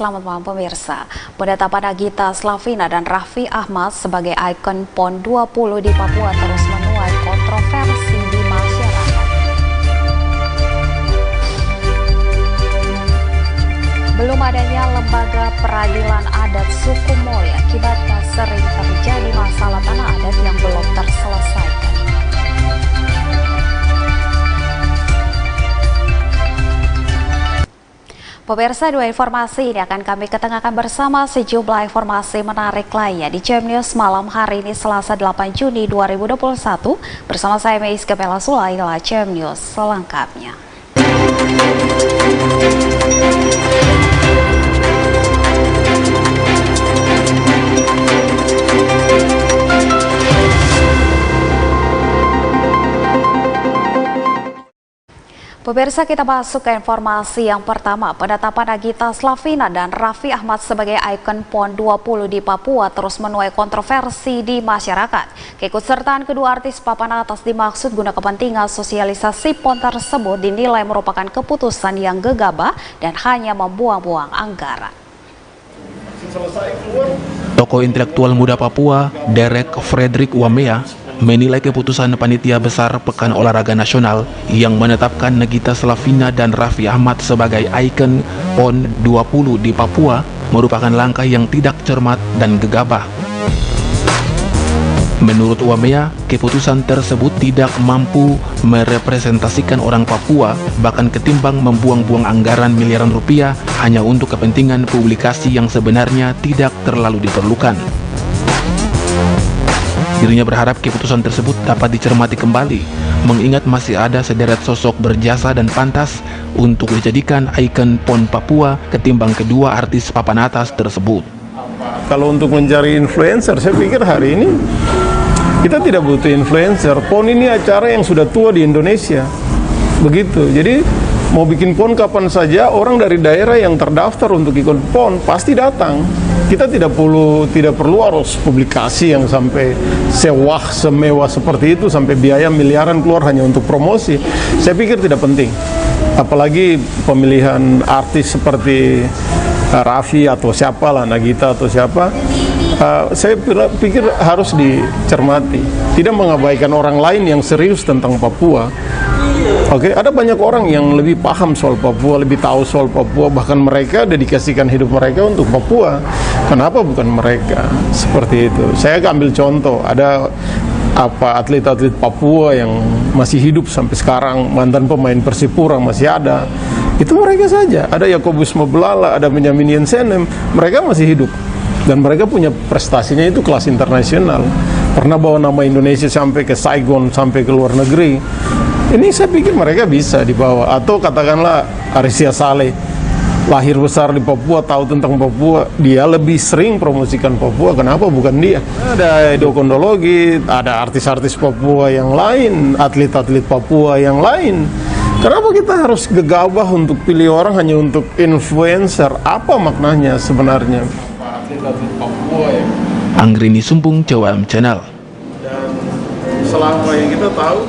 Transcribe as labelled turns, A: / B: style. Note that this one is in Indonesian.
A: selamat malam pemirsa. Penetapan Nagita Slavina dan Raffi Ahmad sebagai ikon PON 20 di Papua terus menuai kontroversi di masyarakat. Belum adanya lembaga peradilan adat suku Moy akibatnya sering terjadi masalah tanah adat yang belum terselesaikan. Pemirsa, dua informasi ini akan kami ketengahkan bersama sejumlah informasi menarik lainnya di Jam News malam hari ini Selasa 8 Juni 2021 bersama saya Meis Gapela Sulai adalah Jam News selengkapnya. Pemirsa, kita masuk ke informasi yang pertama. Penetapan Nagita Slavina dan Raffi Ahmad sebagai ikon PON 20 di Papua terus menuai kontroversi di masyarakat. Keikutsertaan kedua artis papan atas dimaksud guna kepentingan sosialisasi PON tersebut dinilai merupakan keputusan yang gegabah dan hanya membuang-buang anggaran.
B: Tokoh intelektual muda Papua, Derek Frederick Wamea, menilai keputusan Panitia Besar Pekan Olahraga Nasional yang menetapkan Nagita Slavina dan Raffi Ahmad sebagai ikon PON 20 di Papua merupakan langkah yang tidak cermat dan gegabah. Menurut Wamea, keputusan tersebut tidak mampu merepresentasikan orang Papua, bahkan ketimbang membuang-buang anggaran miliaran rupiah hanya untuk kepentingan publikasi yang sebenarnya tidak terlalu diperlukan. Dirinya berharap keputusan tersebut dapat dicermati kembali, mengingat masih ada sederet sosok berjasa dan pantas untuk dijadikan ikon PON Papua ketimbang kedua artis papan atas tersebut.
C: Kalau untuk mencari influencer, saya pikir hari ini kita tidak butuh influencer. PON ini acara yang sudah tua di Indonesia. Begitu. Jadi mau bikin PON kapan saja, orang dari daerah yang terdaftar untuk ikut PON pasti datang. Kita tidak perlu harus publikasi yang sampai semewah seperti itu, sampai biaya miliaran keluar hanya untuk promosi. Saya pikir tidak penting. Apalagi pemilihan artis seperti Raffi atau siapa lah, Nagita atau siapa, saya pikir harus dicermati. Tidak mengabaikan orang lain yang serius tentang Papua. Oke, ada banyak orang yang lebih paham soal Papua, lebih tahu soal Papua, bahkan mereka dedikasikan hidup mereka untuk Papua. Kenapa bukan mereka? Seperti itu. Saya ambil contoh, ada atlet-atlet Papua yang masih hidup sampai sekarang, mantan pemain Persipura masih ada. Itu mereka saja. Ada Yakobus Mabelala, ada Benjamin Jensenem, mereka masih hidup. Dan mereka punya prestasinya itu kelas internasional. Pernah bawa nama Indonesia sampai ke Saigon, sampai ke luar negeri. Ini saya pikir mereka bisa dibawa. Atau katakanlah Arisia Saleh, lahir besar di Papua, tahu tentang Papua, dia lebih sering promosikan Papua, kenapa bukan dia? Ada Edo Kondologi, ada artis-artis Papua yang lain, atlet-atlet Papua yang lain. Kenapa kita harus gegabah untuk pilih orang hanya untuk influencer? Apa maknanya sebenarnya? Atlet-atlet Papua ya.
B: Anggrini Sumpung, CWM Channel.
C: Dan selama yang kita tahu